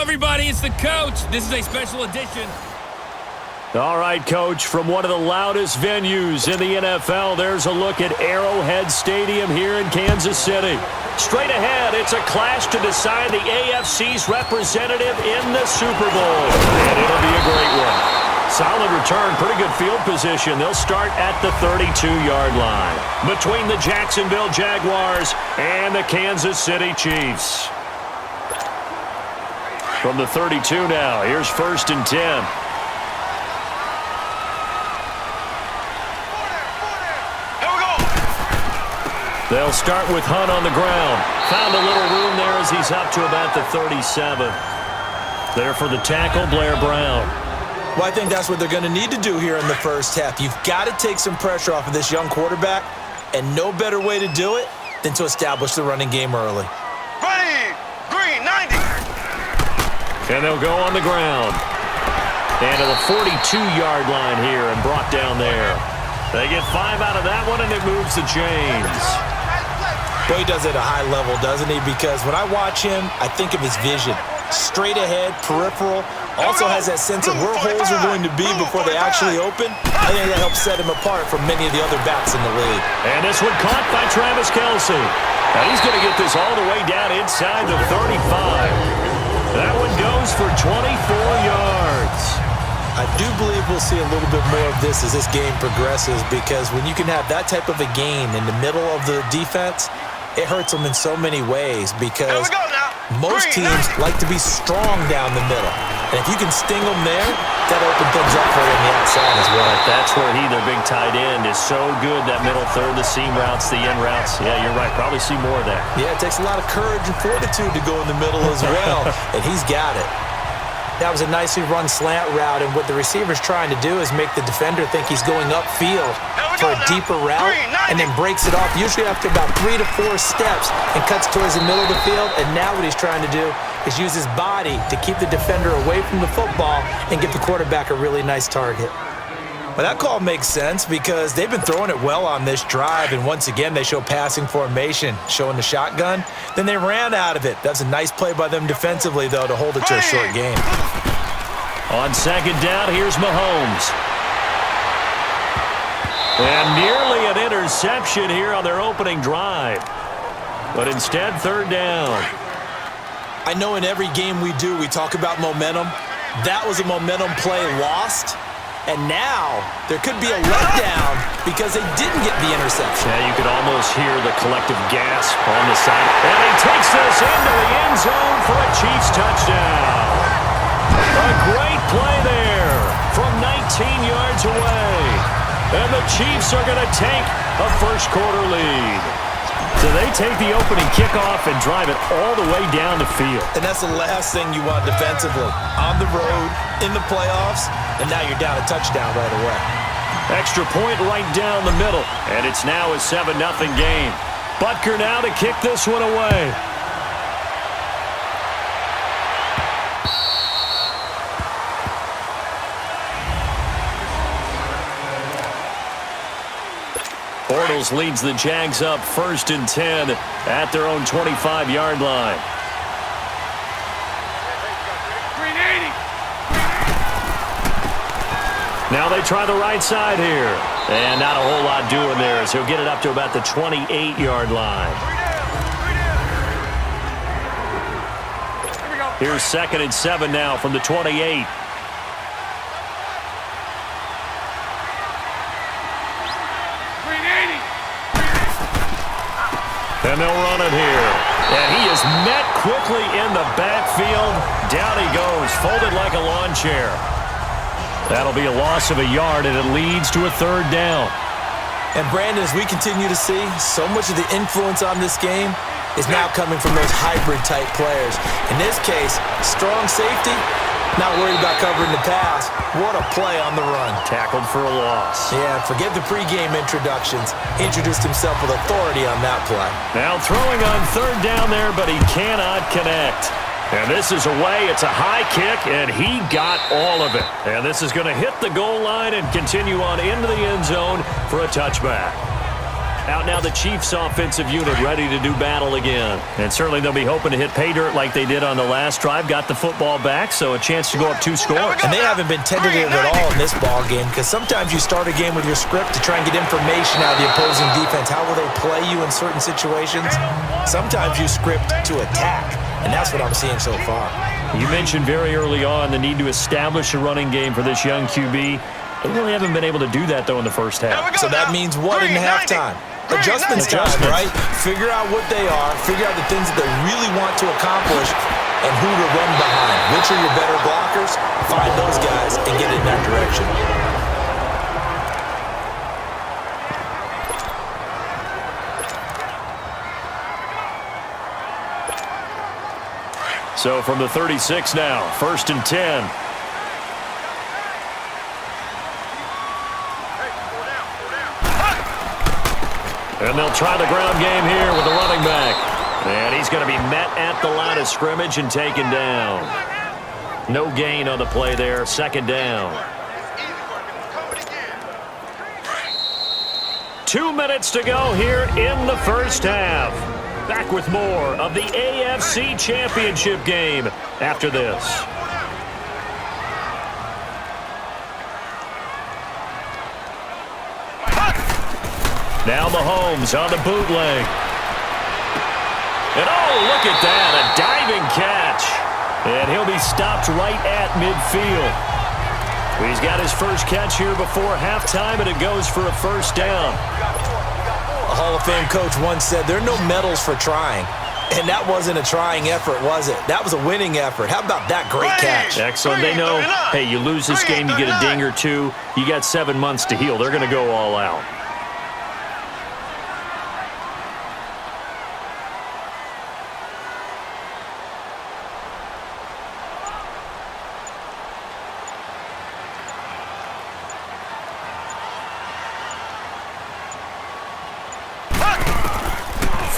everybody, it's the coach. This is a special edition. All right, Coach, from one of the loudest venues in the NFL, there's a look at Arrowhead Stadium here in Kansas City. Straight ahead, it's a clash to decide the AFC's representative in the Super Bowl. And it'll be a great one. Solid return, pretty good field position. They'll start at the 32-yard line between the Jacksonville Jaguars and the Kansas City Chiefs. From the 32 now, here's 1st and 10. They'll start with Hunt on the ground. Found a little room there as he's up to about the 37. There for the tackle, Blair Brown. Well, I think that's what they're going to need to do here in the first half. You've got to take some pressure off of this young quarterback, and no better way to do it than to establish the running game early. Ready, green, 90. And they'll go on the ground. And to the 42-yard line here and brought down there. They get 5 out of that one, and it moves the chains. Well, he does it at a high level, doesn't he? Because when I watch him, I think of his vision. Straight ahead, peripheral. Also has that sense of where holes are going to be before they actually open. I think that helps set him apart from many of the other backs in the league. And this one caught by Travis Kelce. Now he's going to get this all the way down inside the 35. That one goes for 24 yards. I do believe we'll see a little bit more of this as this game progresses, because when you can have that type of a gain in the middle of the defense, it hurts them in so many ways, because most teams like to be strong down the middle. And if you can sting them there, that opens things up for you on the outside as well. That's where their big tight end, is so good, that middle third, the seam routes, the in routes. Yeah, you're right. Probably see more of that. Yeah, it takes a lot of courage and fortitude to go in the middle as well, and he's got it. That was a nicely run slant route, and what the receiver's trying to do is make the defender think he's going upfield for a deeper route, and then breaks it off, usually after about 3 to 4 steps, and cuts towards the middle of the field. And now what he's trying to do is use his body to keep the defender away from the football and give the quarterback a really nice target. Well, that call makes sense, because they've been throwing it well on this drive, and once again they show passing formation, showing the shotgun. Then they ran out of it. That's a nice play by them defensively, though, to hold it to a short game. On 2nd down, here's Mahomes. And nearly an interception here on their opening drive. But instead, 3rd down. I know in every game we do, we talk about momentum. That was a momentum play lost. And now there could be a letdown because they didn't get the interception. Yeah, you could almost hear the collective gasp on the side. And he takes this into the end zone for a Chiefs touchdown. A great play there from 19 yards away. And the Chiefs are going to take a first-quarter lead. So they take the opening kickoff and drive it all the way down the field. And that's the last thing you want defensively. On the road, in the playoffs, and now you're down a touchdown right away. Extra point right down the middle, and it's now a 7-0 game. Butker now to kick this one away. Bortles leads the Jags up 1st and 10 at their own 25-yard line. Now they try the right side here. And not a whole lot doing there, so he'll get it up to about the 28-yard line. Here's 2nd and 7 now from the 28. And they'll run it here. And he is met quickly in the backfield. Down he goes, folded like a lawn chair. That'll be a loss of a yard, and it leads to a 3rd down. And, Brandon, as we continue to see, so much of the influence on this game is now coming from those hybrid-type players. In this case, strong safety, not worried about covering the pass. What a play on the run. Tackled for a loss. Yeah, forget the pregame introductions. Introduced himself with authority on that play. Now throwing on 3rd down there, but he cannot connect. And this is away. It's a high kick, and he got all of it. And this is going to hit the goal line and continue on into the end zone for a touchback. Out now the Chiefs offensive unit ready to do battle again. And certainly they'll be hoping to hit pay dirt like they did on the last drive. Got the football back, so a chance to go up 2 scores. And they haven't been tentative at all in this ball game, because sometimes you start a game with your script to try and get information out of the opposing defense. How will they play you in certain situations? Sometimes you script to attack, and that's what I'm seeing so far. You mentioned very early on the need to establish a running game for this young QB. They really haven't been able to do that, though, in the first half. So that means what in halftime? Adjustments time, right? Figure out what they are, figure out the things that they really want to accomplish, and who to run behind. Which are your better blockers? Find those guys and get in that direction. So from the 36 now, 1st and 10. And they'll try the ground game here with the running back. And he's going to be met at the line of scrimmage and taken down. No gain on the play there. 2nd down. 2 minutes to go here in the first half. Back with more of the AFC Championship game after this. Now Mahomes on the bootleg. And oh, look at that, a diving catch. And he'll be stopped right at midfield. He's got his first catch here before halftime, and it goes for a 1st down. A Hall of Fame coach once said, there are no medals for trying. And that wasn't a trying effort, was it? That was a winning effort. How about that great catch? Excellent. They know, hey, you lose this game, you get a ding or 2. You got 7 months to heal. They're going to go all out.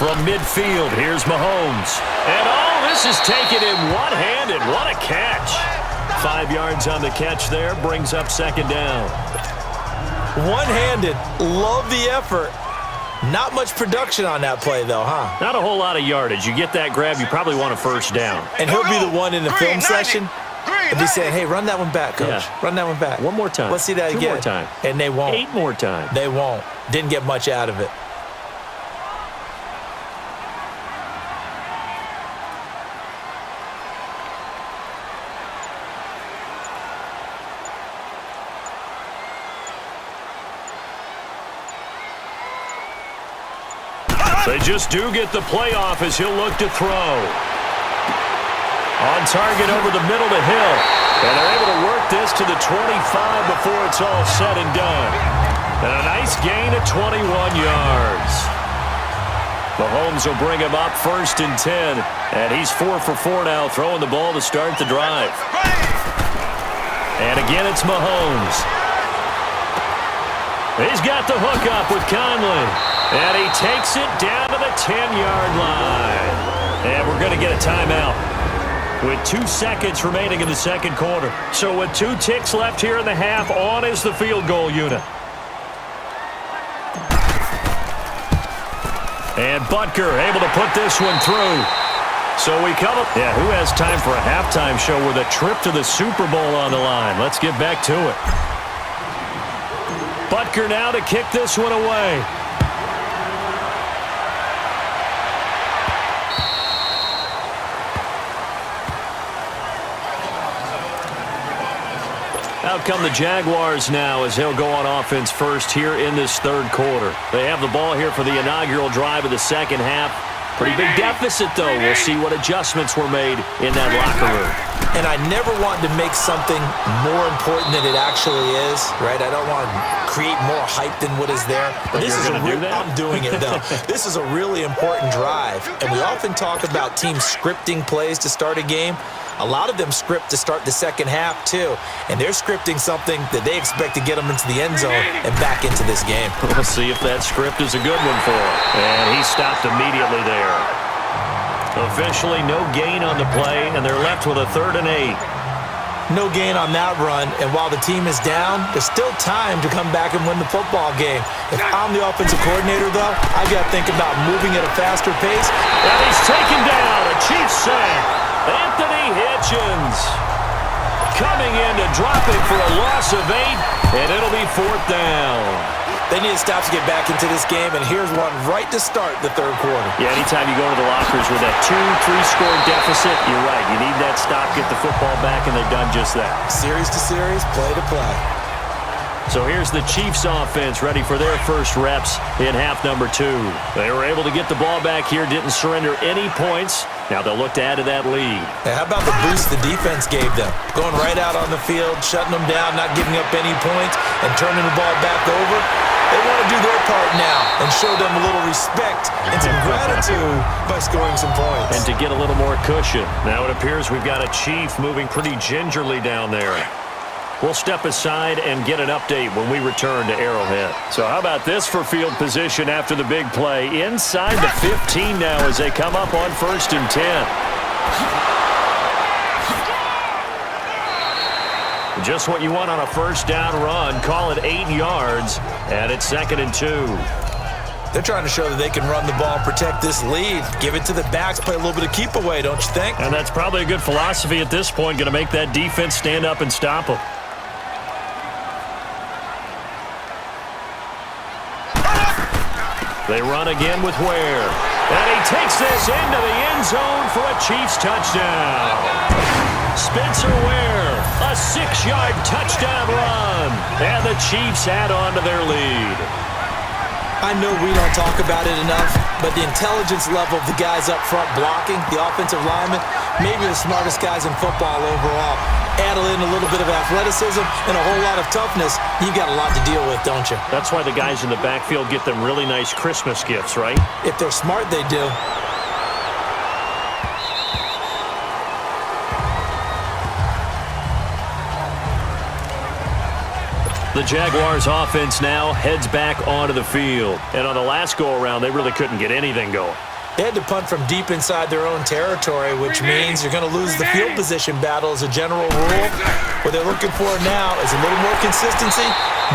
From midfield, here's Mahomes. And oh, this is taken in one-handed. What a catch. 5 yards on the catch there, brings up 2nd down. One-handed, love the effort. Not much production on that play, though, huh? Not a whole lot of yardage. You get that grab, you probably want a 1st down. And he'll be the one in the film session and be saying, hey, run that one back, coach. Yeah. Run that one back. One more time. Let's see that 2 again. more time. And they won't. 8 more times. They won't. Didn't get much out of it. They just do get the playoff as he'll look to throw. On target over the middle to Hill. And they're able to work this to the 25 before it's all said and done. And a nice gain of 21 yards. Mahomes will bring him up 1st and 10. And he's 4 for 4 now, throwing the ball to start the drive. And again, it's Mahomes. He's got the hook up with Conley. And he takes it down to the 10-yard line. And we're going to get a timeout with 2 seconds remaining in the 2nd quarter. So with 2 ticks left here in the half, on is the field goal unit. And Butker able to put this one through. So we come up. Yeah, who has time for a halftime show with a trip to the Super Bowl on the line? Let's get back to it. Butker now to kick this one away. Out come the Jaguars now as they'll go on offense first here in this 3rd quarter. They have the ball here for the inaugural drive of the 2nd half. Pretty big deficit, though. We'll see what adjustments were made in that locker room. And I never want to make something more important than it actually is, right? I don't want to create more hype than what is there. But this is I'm doing it, though. This is a really important drive. And we often talk about teams scripting plays to start a game. A lot of them script to start the 2nd half, too. And they're scripting something that they expect to get them into the end zone and back into this game. We'll see if that script is a good one for him. And he stopped immediately there. Officially no gain on the play, and they're left with a 3rd and 8. No gain on that run, and while the team is down, there's still time to come back and win the football game. If I'm the offensive coordinator, though, I've got to think about moving at a faster pace. And he's taken down. A Chiefs sack. Anthony Hitchens coming in to drop it for a loss of 8, and it'll be 4th down. They need to stop to get back into this game, and here's one right to start the third quarter. Yeah, anytime you go to the lockers with that 2-3-score deficit, you're right. You need that stop, get the football back, and they've done just that. Series to series, play to play. So here's the Chiefs offense ready for their first reps in half number 2. They were able to get the ball back here, didn't surrender any points. Now they'll look to add to that lead. Hey, how about the boost the defense gave them? Going right out on the field, shutting them down, not giving up any points, and turning the ball back over. They want to do their part now and show them a little respect and some gratitude by scoring some points. And to get a little more cushion. Now it appears we've got a Chief moving pretty gingerly down there. We'll step aside and get an update when we return to Arrowhead. So how about this for field position after the big play? Inside the 15 now as they come up on 1st and 10. Just what you want on a first down run. Call it 8 yards, and it's 2nd and 2. They're trying to show that they can run the ball and protect this lead. Give it to the backs, play a little bit of keep away, don't you think? And that's probably a good philosophy at this point, going to make that defense stand up and stop them. They run again with Ware. And he takes this into the end zone for a Chiefs touchdown. Spencer Ware, a 6-yard touchdown run. And the Chiefs add on to their lead. I know we don't talk about it enough, but the intelligence level of the guys up front blocking, the offensive linemen, maybe the smartest guys in football overall. Add in a little bit of athleticism and a whole lot of toughness, you've got a lot to deal with, don't you? That's why the guys in the backfield get them really nice Christmas gifts, right? If they're smart, they do. The Jaguars offense now heads back onto the field. And on the last go-around, they really couldn't get anything going. They had to punt from deep inside their own territory, which means you're going to lose the field position battle as a general rule. What they're looking for now is a little more consistency,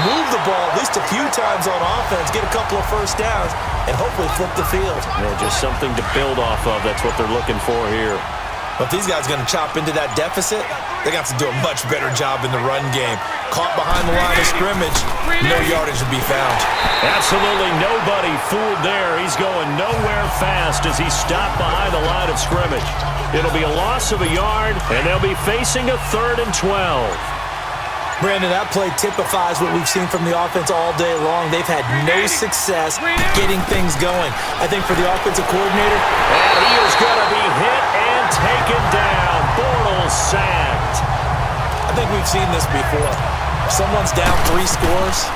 move the ball at least a few times on offense, get a couple of first downs, and hopefully flip the field. Yeah, just something to build off of. That's what they're looking for here. But if these guys are going to chop into that deficit, they got to do a much better job in the run game. Caught behind the line of scrimmage, no yardage to be found. Absolutely nobody fooled there. He's going nowhere fast as he stopped behind the line of scrimmage. It'll be a loss of a yard, and they'll be facing a 3rd and 12. Brandon, that play typifies what we've seen from the offense all day long. They've had no success getting things going. I think for the offensive coordinator, and he is going to be hit and taken down. Bortles sacked. I think we've seen this before. Someone's down 3 scores.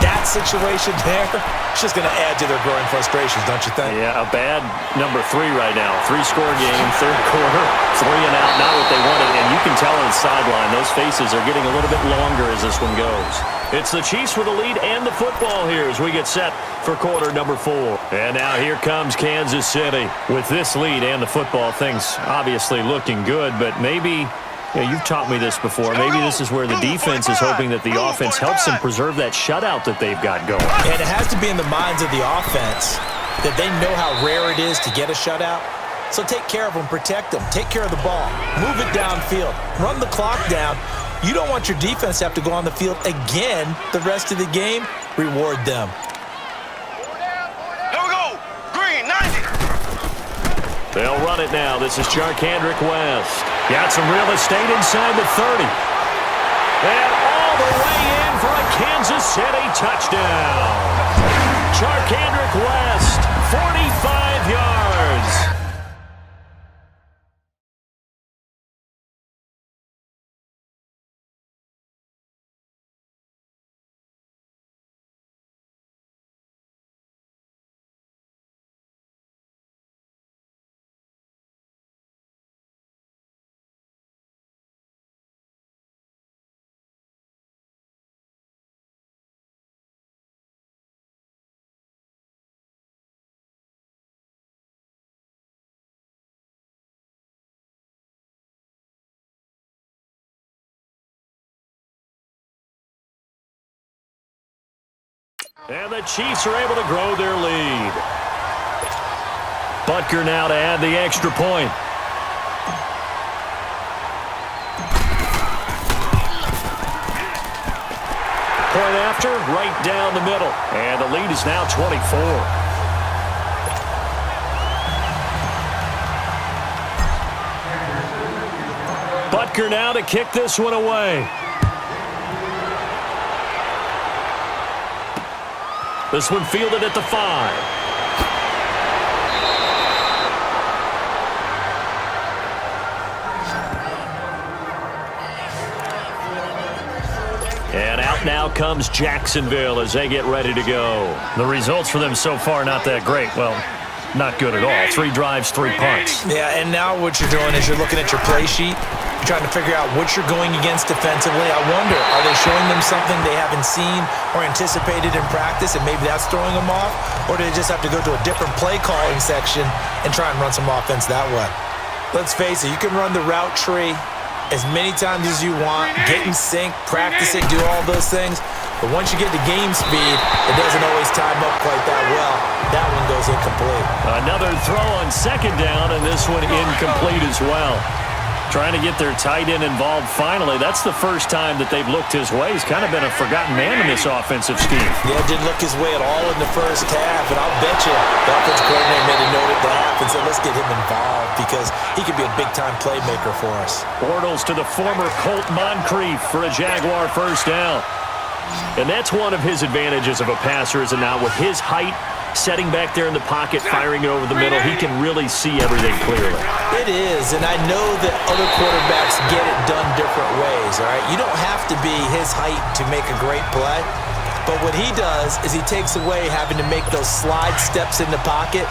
That situation there, it's just going to add to their growing frustrations, don't you think? Yeah, a bad number 3 right now. 3-score game, 3rd quarter, 3 and out, not what they wanted. And you can tell on the sideline, those faces are getting a little bit longer as this one goes. It's the Chiefs with the lead and the football here as we get set for quarter number 4. And now here comes Kansas City. With this lead and the football, things obviously looking good, but maybe... Yeah, you've taught me this before. Maybe this is where the defense is hoping that the offense helps them preserve that shutout that they've got going. And it has to be in the minds of the offense that they know how rare it is to get a shutout. So take care of them, protect them, take care of the ball, move it downfield, run the clock down. You don't want your defense to have to go on the field again the rest of the game. Reward them. Here we go. Green, 90. They'll run it now. This is Charkandrick West. Got some real estate inside the 30. And all the way in for a Kansas City touchdown. Charkandrick West, 45 yards. And the Chiefs are able to grow their lead. Butker now to add the extra point. Point after, right down the middle. And the lead is now 24. Butker now to kick this one away. This one fielded at the 5. And out now comes Jacksonville as they get ready to go. The results for them so far not that great. Well, not good at all. 3 drives, 3 punts. Yeah, and now what you're doing is you're looking at your play sheet. You're trying to figure out what you're going against defensively. I wonder, are they showing them something they haven't seen or anticipated in practice, and maybe that's throwing them off? Or do they just have to go to a different play calling section and try and run some offense that way? Let's face it, you can run the route tree as many times as you want, get in sync, practice it, do all those things. But once you get to game speed, it doesn't always time up quite that well. That one goes incomplete. Another throw on second down, and this one incomplete as well. Trying to get their tight end involved finally. That's the first time that they've looked his way. He's kind of been a forgotten man in this offensive scheme. Yeah, didn't look his way at all in the first half, and I'll bet you the offensive coordinator made a note at the half and said, let's get him involved because he could be a big-time playmaker for us. Bortles to the former Colt Moncrief for a Jaguar first down. And that's one of his advantages of a passer, is now with his height, setting back there in the pocket, firing it over the middle, he can really see everything clearly. It is, and I know that other quarterbacks get it done different ways, all right? You don't have to be his height to make a great play, but what he does is he takes away having to make those slide steps in the pocket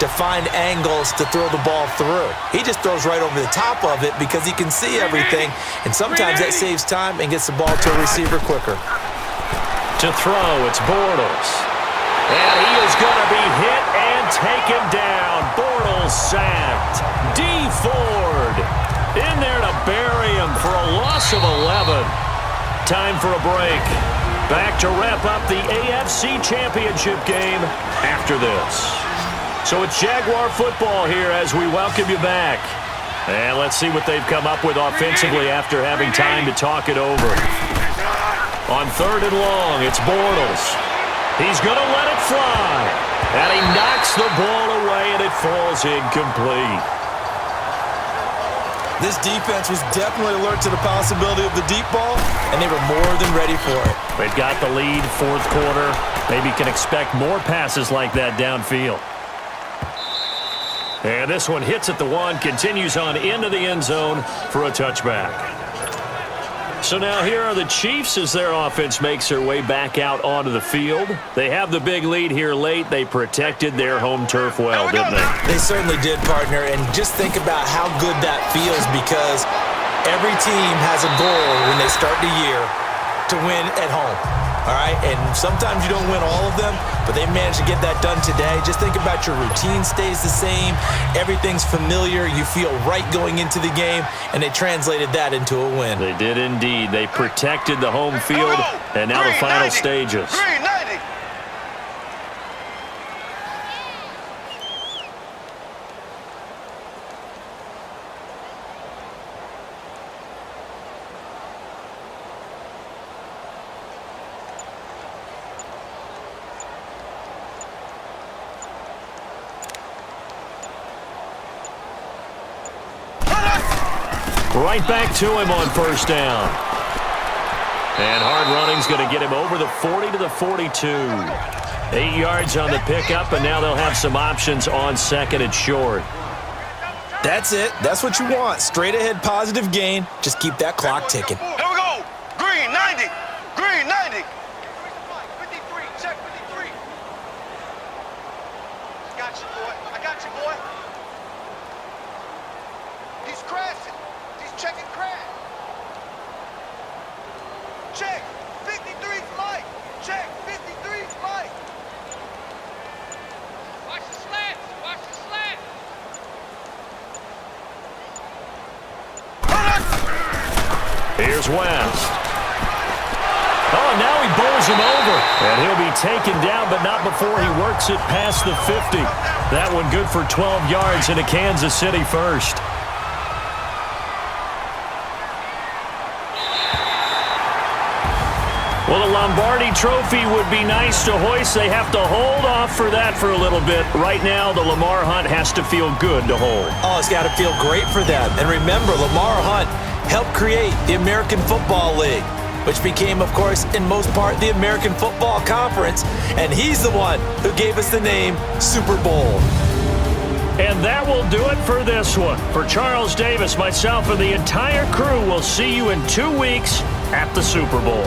to find angles to throw the ball through. He just throws right over the top of it because he can see everything, and sometimes that saves time and gets the ball to a receiver quicker. To throw, it's Bortles. And he is going to be hit and taken down. Bortles sacked. D. Ford in there to bury him for a loss of 11. Time for a break. Back to wrap up the AFC Championship game after this. So it's Jaguar football here as we welcome you back. And let's see what they've come up with offensively after having time to talk it over. On 3rd and long, it's Bortles. He's going to let it fly. And he knocks the ball away, and it falls incomplete. This defense was definitely alert to the possibility of the deep ball, and they were more than ready for it. They've got the lead, 4th quarter. Maybe can expect more passes like that downfield. And this one hits at the 1, continues on into the end zone for a touchback. So now here are the Chiefs as their offense makes their way back out onto the field. They have the big lead here late. They protected their home turf well, didn't they? They certainly did, partner. And just think about how good that feels, because every team has a goal when they start the year to win at home. All right, and sometimes you don't win all of them, but they managed to get that done today. Just think about your routine stays the same. Everything's familiar. You feel right going into the game, and they translated that into a win. They did indeed. They protected the home field, and now the final stages. Green 90. Right back to him on first down. And hard running's going to get him over the 40 to the 42. 8 yards on the pickup, and now they'll have some options on 2nd and short. That's it. That's what you want. Straight ahead positive gain. Just keep that clock ticking. Here we go. Green 90. Green 90. 53. Check 53. Got you, boy. I got you, boy. He's crashing. Checking crash. Check. 53's Mike. Check. 53's Mike. Watch the slant. Watch the slant. Here's West. Oh, and now he bowls throws him over. And he'll be taken down, but not before he works it past the 50. That one good for 12 yards into Kansas City first. Well, the Lombardi Trophy would be nice to hoist. They have to hold off for that for a little bit. Right now, the Lamar Hunt has to feel good to hold. Oh, it's got to feel great for them. And remember, Lamar Hunt helped create the American Football League, which became, of course, in most part, the American Football Conference. And he's the one who gave us the name Super Bowl. And that will do it for this one. For Charles Davis, myself, and the entire crew, we'll see you in 2 weeks at the Super Bowl.